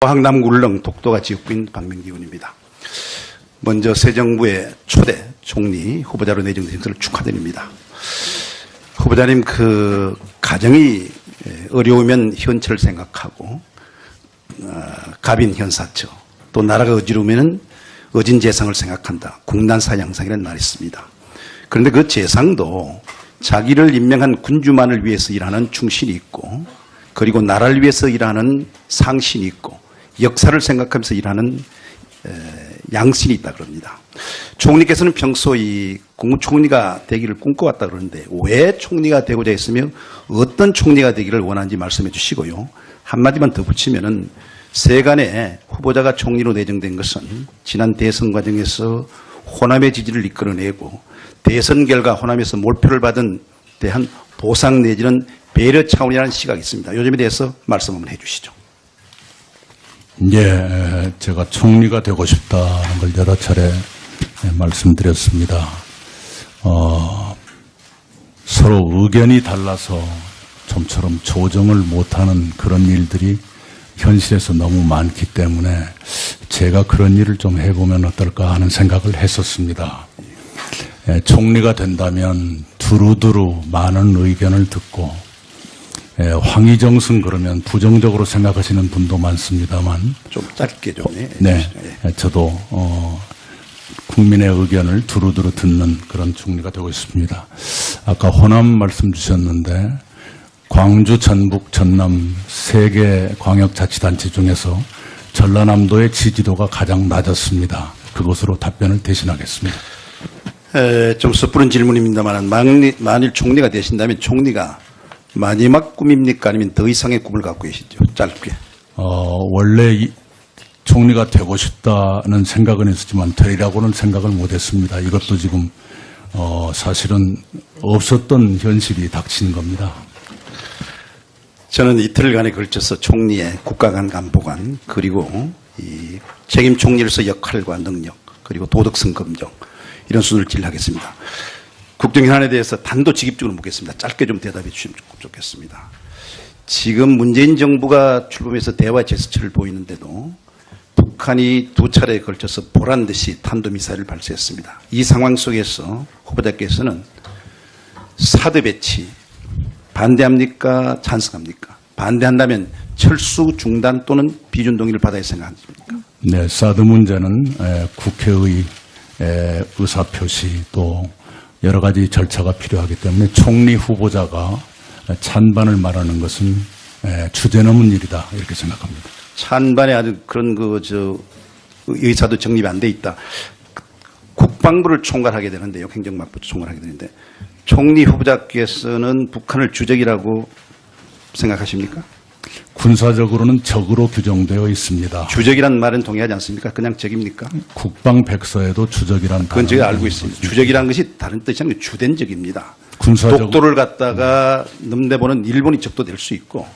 황남 울릉 독도가 지역구인 박명기 의원입니다. 먼저 새 정부의 초대 총리 후보자로 내정된 것을 축하드립니다. 후보자님 가정이 어려우면 현철을 생각하고 갑인 현사처 또 나라가 어지러우면 어진 재상을 생각한다. 국난사 양상이라는 말이 있습니다. 그런데 그 재상도 자기를 임명한 군주만을 위해서 일하는 충신이 있고 그리고 나라를 위해서 일하는 상신이 있고 역사를 생각하면서 일하는 양신이 있다 그럽니다. 총리께서는 평소 이 국무총리가 되기를 꿈꿔왔다 그러는데 왜 총리가 되고자 했으며 어떤 총리가 되기를 원하는지 말씀해 주시고요. 한마디만 더 붙이면은 세간의 후보자가 총리로 내정된 것은 지난 대선 과정에서 호남의 지지를 이끌어내고 대선 결과 호남에서 몰표를 받은 대한 보상 내지는 배려 차원이라는 시각이 있습니다. 이 점에 대해서 말씀 한번 해 주시죠. 예, 제가 총리가 되고 싶다는 걸 여러 차례 말씀드렸습니다. 서로 의견이 달라서 좀처럼 조정을 못하는 그런 일들이 현실에서 너무 많기 때문에 제가 그런 일을 좀 해보면 어떨까 하는 생각을 했었습니다. 총리가 된다면 두루두루 많은 의견을 듣고 황희정승 그러면 부정적으로 생각하시는 분도 많습니다만 좀 짧게 좀 네, 저도 국민의 의견을 두루두루 듣는 그런 총리가 되고 있습니다. 아까 호남 말씀 주셨는데 광주, 전북, 전남 3개 광역자치단체 중에서 전라남도의 지지도가 가장 낮았습니다. 그것으로 답변을 대신하겠습니다. 좀 섣부른 질문입니다만 만일 총리가 되신다면 총리가 마지막 꿈입니까? 아니면 더 이상의 꿈을 갖고 계시죠? 짧게. 원래 총리가 되고 싶다는 생각은 있었지만 되리라고는 생각을 못했습니다. 이것도 지금 사실은 없었던 현실이 닥친 겁니다. 저는 이틀간에 걸쳐서 총리의 국가간 간보관 그리고 이 책임 총리로서 역할과 능력 그리고 도덕성 검증 이런 순서를 진행하겠습니다. 국정현안에 대해서 단도직입적으로 묻겠습니다. 짧게 좀 대답해 주시면 좋겠습니다. 지금 문재인 정부가 출범해서 대화 제스처를 보이는데도 북한이 2차례에 걸쳐서 보란듯이 탄도미사일을 발사했습니다. 이 상황 속에서 후보자께서는 사드 배치 반대합니까? 찬성합니까? 반대한다면 철수 중단 또는 비준 동의를 받아야 생각하십니까? 네, 사드 문제는 국회의 의사표시 또 여러 가지 절차가 필요하기 때문에 총리 후보자가 찬반을 말하는 것은 주제넘은 일이다 이렇게 생각합니다. 찬반에 아주 그런 의사도 정립이 안 돼 있다. 국방부를 총괄하게 되는데요. 행정mak부 총괄하게 되는데 총리 후보자께서는 북한을 주적이라고 생각하십니까? 군사적으로는 적으로 규정되어 있습니다. 주적이라는 말은 동의하지 않습니까? 그냥 적입니까? 국방백서에도 주적이라는 그건 제가 알고 있습니다. 주적이라는 것이 다른 뜻이 아니고 주된 적입니다. 군사적... 독도를 갖다가 넘내보는 일본이 적도 될 수 있고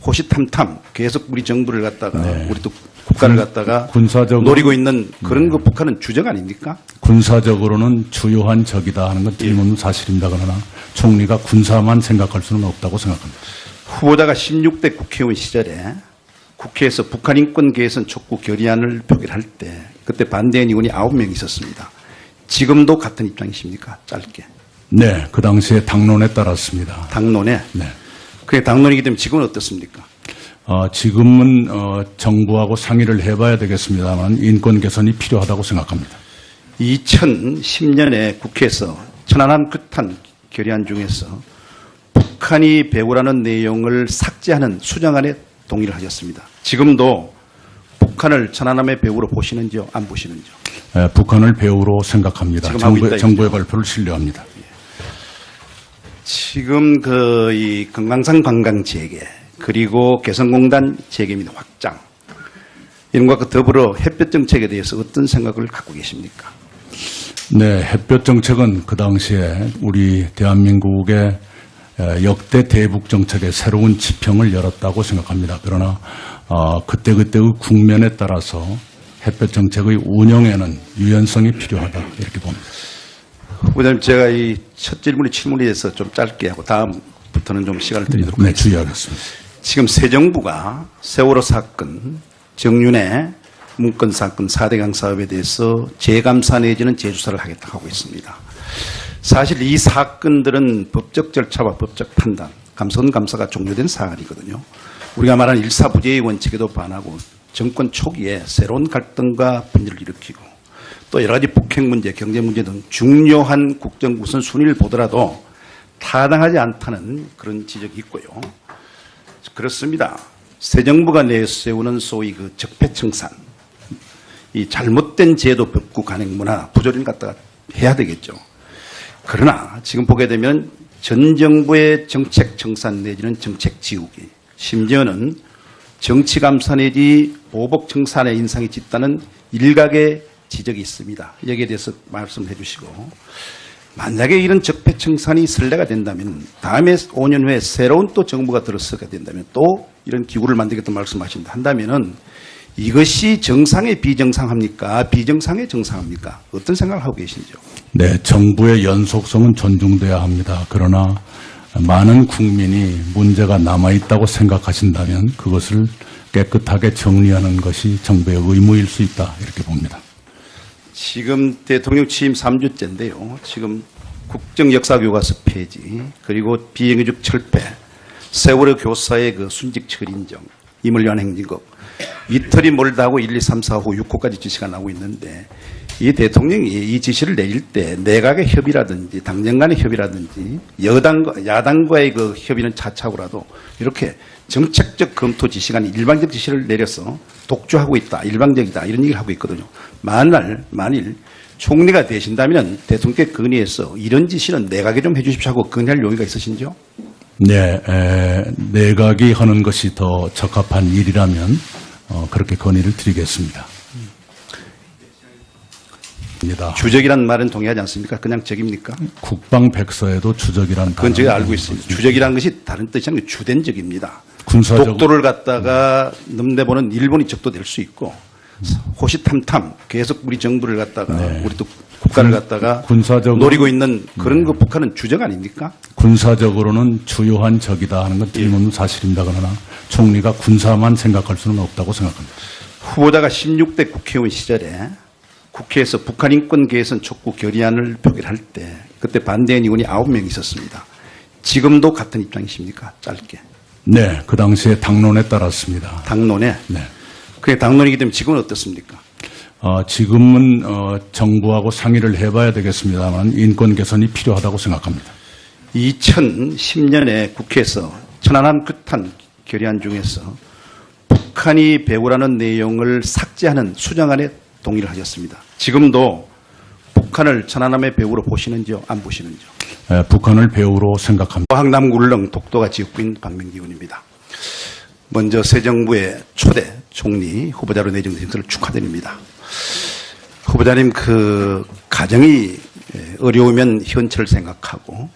호시탐탐 계속 우리 정부를 갖다가 우리 또 국가를 갖다가 군사적으로 노리고 있는 그런 거 북한은 주적 아닙니까? 군사적으로는 주요한 적이다 하는 건 틀림없는 사실입니다. 그러나 총리가 군사만 생각할 수는 없다고 생각합니다. 후보자가 16대 국회의원 시절에 국회에서 북한 인권 개선 촉구 결의안을 표결할 때 그때 반대한 의원이 9명 있었습니다. 지금도 같은 입장이십니까? 짧게. 네, 그 당시에 당론에 따랐습니다. 당론에? 네. 그게 당론이기 때문에 지금은 어떻습니까? 지금은 정부하고 상의를 해봐야 되겠습니다만 인권 개선이 필요하다고 생각합니다. 2010년에 국회에서 천안함 규탄 결의안 중에서 북한이 배후라는 내용을 삭제하는 수정안에 동의를 하셨습니다. 지금도 북한을 천안함의 배후로 보시는지요? 안 보시는지요? 북한을 배후로 생각합니다. 정부의 발표를 신뢰합니다. 지금 이 금강산 관광 재개 그리고 개성공단 재개 및 확장 이런 것과 더불어 햇볕 정책에 대해서 어떤 생각을 갖고 계십니까? 네, 햇볕 정책은 그 당시에 우리 대한민국의 역대 대북 정책의 새로운 지평을 열었다고 생각합니다. 그러나 그때그때의 국면에 따라서 햇볕 정책의 운영에는 유연성이 필요하다 이렇게 봅니다. 후보자님, 제가 이 첫 질문이 질문에서 좀 짧게 하고 다음부터는 좀 시간을 드리도록 네, 하겠습니다. 주의하겠습니다. 지금 새 정부가 세월호 사건 정윤의 문건 사건 4대강 사업에 대해서 재감사 내지는 재조사를 하겠다 하고 있습니다. 사실 이 사건들은 법적 절차와 법적 판단, 감사가 종료된 사안이거든요. 우리가 말하는 일사부재의 원칙에도 반하고 정권 초기에 새로운 갈등과 분열을 일으키고 또 여러 가지 북핵 문제, 경제 문제 등 중요한 국정 우선순위를 보더라도 타당하지 않다는 그런 지적이 있고요. 그렇습니다. 새 정부가 내세우는 소위 그 적폐청산, 이 잘못된 제도 법구 간행 문화 부조리를 갖다가 해야 되겠죠. 그러나 지금 보게 되면 전 정부의 정책 청산 내지는 정책 지우기, 심지어는 정치 감사 내지 보복 청산의 인상이 짙다는 일각의 지적이 있습니다. 여기에 대해서 말씀해 주시고, 만약에 이런 적폐청산이 선례가 된다면 다음에 5년 후에 새로운 또 정부가 들어서게 된다면 또 이런 기구를 만들겠다는 말씀하신다 한다면은 이것이 정상의 비정상합니까? 비정상의 정상합니까? 어떤 생각을 하고 계신지요? 네, 정부의 연속성은 존중돼야 합니다. 그러나 많은 국민이 문제가 남아있다고 생각하신다면 그것을 깨끗하게 정리하는 것이 정부의 의무일 수 있다, 이렇게 봅니다. 지금 대통령 취임 3주째인데요. 지금 국정역사교과서 폐지, 그리고 비행의적 철폐, 세월호 교사의 그 순직 처리인정, 임을 위한 행진곡, 이틀이 멀다 하고 1, 2, 3, 4, 5, 6호까지 지시가 나오고 있는데 이 대통령이 이 지시를 내릴 때 내각의 협의라든지 당정 간의 협의라든지 야당과의 그 협의는 차차고라도 이렇게 정책적 검토 지시가 아닌 일방적 지시를 내려서 독주하고 있다, 일방적이다 이런 얘기를 하고 있거든요. 만일 총리가 되신다면 대통령께 건의해서 이런 지시는 내각에 좀 해주십시오 하고 건의할 용의가 있으신지요? 네, 내각이 하는 것이 더 적합한 일이라면 그렇게 건의를 드리겠습니다. 주적이란 말은 동의하지 않습니까? 그냥 적입니까? 국방백서에도 주적이라는 그건 제가 알고 단어가 있습니다. 주적이라는 것이 다른 뜻이 아니고 주된 적입니다. 군사적 독도를 갖다가 넘내보는 일본이 적도 될 수 있고 호시탐탐 계속 우리 정부를 갖다가 우리 또 국가를 갖다가 군사적으로 노리고 있는 그런 거 북한은 주적 아닙니까? 군사적으로는 주요한 적이다 하는 건 틀림없는 사실입니다. 그러나 총리가 군사만 생각할 수는 없다고 생각합니다. 후보자가 16대 국회의원 시절에 국회에서 북한 인권 개선 촉구 결의안을 표결할 때 그때 반대한 의원이 9명 있었습니다. 지금도 같은 입장이십니까? 짧게. 네, 그 당시에 당론에 따랐습니다. 당론에? 네. 그게 당론이기 때문에 지금은 어떻습니까? 지금은 정부하고 상의를 해봐야 되겠습니다만 인권 개선이 필요하다고 생각합니다. 2010년에 국회에서 천안함 규탄 결의안 중에서 북한이 배후라는 내용을 삭제하는 수정안에 동의를 하셨습니다. 지금도 북한을 천안함의 배후로 보시는지요? 안 보시는지요? 북한을 배후로 생각합니다. 화학남 굴릉 독도가 지역구인 박명기 의원입니다. 먼저 새 정부의 초대 총리 후보자로 내정된 것을 축하드립니다. 후보자님 그 가정이 어려우면 현철 생각하고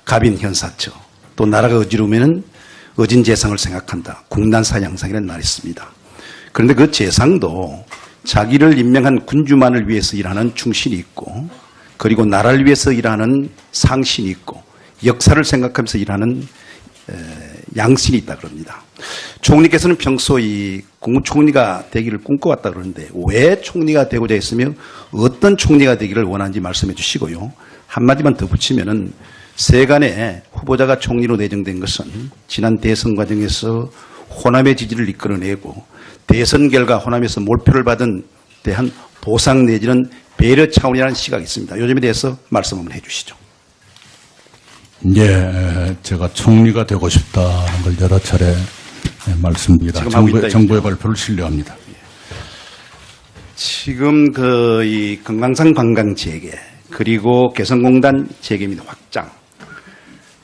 갑인 현사처 또 나라가 어지러우면 어진 재상을 생각한다. 국난사 양상이라는 말이 있습니다. 그런데 그 재상도 자기를 임명한 군주만을 위해서 일하는 충신이 있고 그리고 나라를 위해서 일하는 상신이 있고 역사를 생각하면서 일하는 양신이 있다 그럽니다. 총리께서는 평소 이 국무총리가 되기를 꿈꿔왔다 그러는데 왜 총리가 되고자 했으며 어떤 총리가 되기를 원하는지 말씀해 주시고요. 한마디만 더 붙이면은 세간의 후보자가 총리로 내정된 것은 지난 대선 과정에서 호남의 지지를 이끌어내고 대선 결과 호남에서 몰표를 받은 대한 보상 내지는 배려 차원이라는 시각이 있습니다. 요점에 대해서 말씀 한번 해 주시죠. 예, 제가 총리가 되고 싶다는 걸 여러 차례 말씀드립니다. 정부의 발표를 신뢰합니다. 지금 이 금강산 관광 재개 그리고 개성공단 재개 및 확장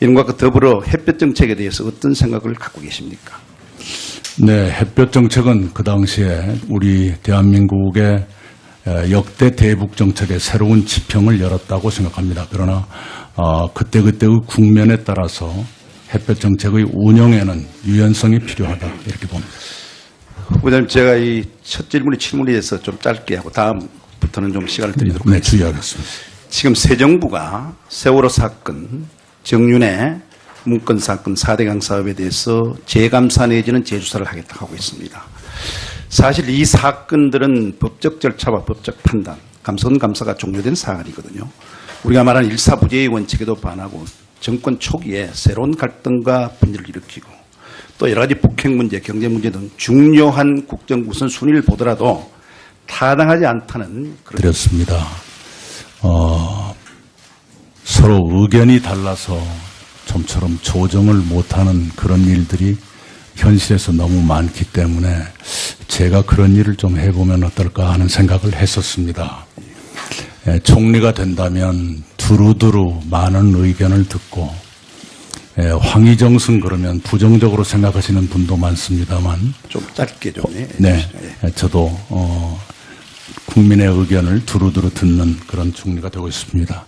이런 것과 더불어 햇볕 정책에 대해서 어떤 생각을 갖고 계십니까? 네, 햇볕 정책은 그 당시에 우리 대한민국의 역대 대북 정책의 새로운 지평을 열었다고 생각합니다. 그러나 그때그때의 국면에 따라서 햇볕 정책의 운영에는 유연성이 필요하다 이렇게 봅니다. 후보자님 제가 이 첫 질문에 대해서 좀 짧게 하고 다음부터는 좀 시간을 드리도록 하겠습니다. 주의하겠습니다. 지금 새 정부가 세월호 사건, 정윤의 문건 사건 4대강 사업에 대해서 재감사 내지는 재조사를 하겠다고 하고 있습니다. 사실 이 사건들은 법적 절차와 법적 판단, 감사가 종료된 사안이거든요. 우리가 말하는 일사부재의 원칙에도 반하고 정권 초기에 새로운 갈등과 분열을 일으키고 또 여러 가지 북핵 문제, 경제 문제 등 중요한 국정 우선순위를 보더라도 타당하지 않다는 그런 드렸습니다. 서로 의견이 달라서 좀처럼 조정을 못하는 그런 일들이 현실에서 너무 많기 때문에 제가 그런 일을 좀 해보면 어떨까 하는 생각을 했었습니다. 총리가 된다면 두루두루 많은 의견을 듣고 황희정승 그러면 부정적으로 생각하시는 분도 많습니다만 좀 짧게 좀 네, 저도 국민의 의견을 두루두루 듣는 그런 총리가 되고 있습니다.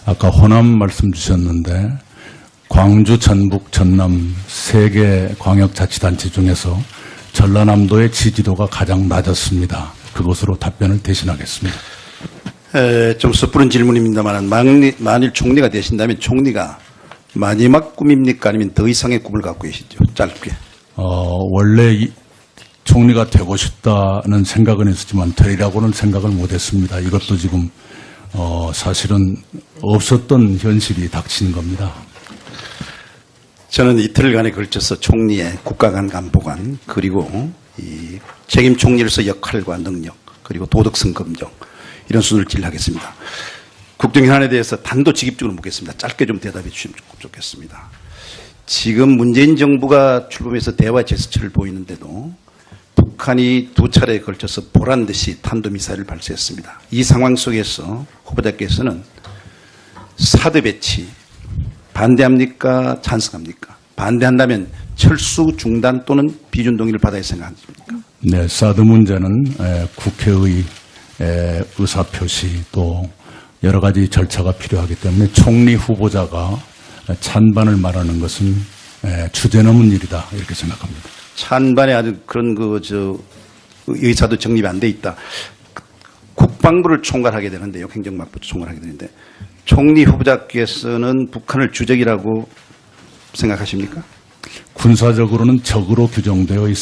아까 호남 말씀 주셨는데 광주, 전북, 전남 3개 광역자치단체 중에서 전라남도의 지지도가 가장 낮았습니다. 그것으로 답변을 대신하겠습니다. 좀 섣부른 질문입니다만 만일 총리가 되신다면 총리가 마지막 꿈입니까? 아니면 더 이상의 꿈을 갖고 계시죠? 짧게. 원래 총리가 되고 싶다는 생각은 있었지만 되리라고는 생각을 못했습니다. 이것도 지금 사실은 없었던 현실이 닥친 겁니다. 저는 이틀간에 걸쳐서 총리의 국가 간 간보관 그리고 이 책임 총리로서 역할과 능력 그리고 도덕성 검증 이런 순을 진행하겠습니다. 국정현안에 대해서 단도직입적으로 묻겠습니다. 짧게 좀 대답해 주시면 좋겠습니다. 지금 문재인 정부가 출범해서 대화 제스처를 보이는데도 북한이 2차례에 걸쳐서 보란듯이 탄도미사일을 발사했습니다. 이 상황 속에서 후보자께서는 사드 배치 반대합니까? 찬성합니까? 반대한다면 철수 중단 또는 비준 동의를 받아야 생각하십니까? 네, 사드 문제는 국회의 의사표시 또 여러 가지 절차가 필요하기 때문에 총리 후보자가 찬반을 말하는 것은 주제넘은 일이다 이렇게 생각합니다. 찬반에 아주 그런 의사도 정립이 안 돼 있다. 국방부를 총괄하게 되는데요. 행정mak부를 총괄하게 되는데 총리 후보자께서는 북한을 주적이라고 생각하십니까? 군사적으로는 적으로 규정되어 있습니다.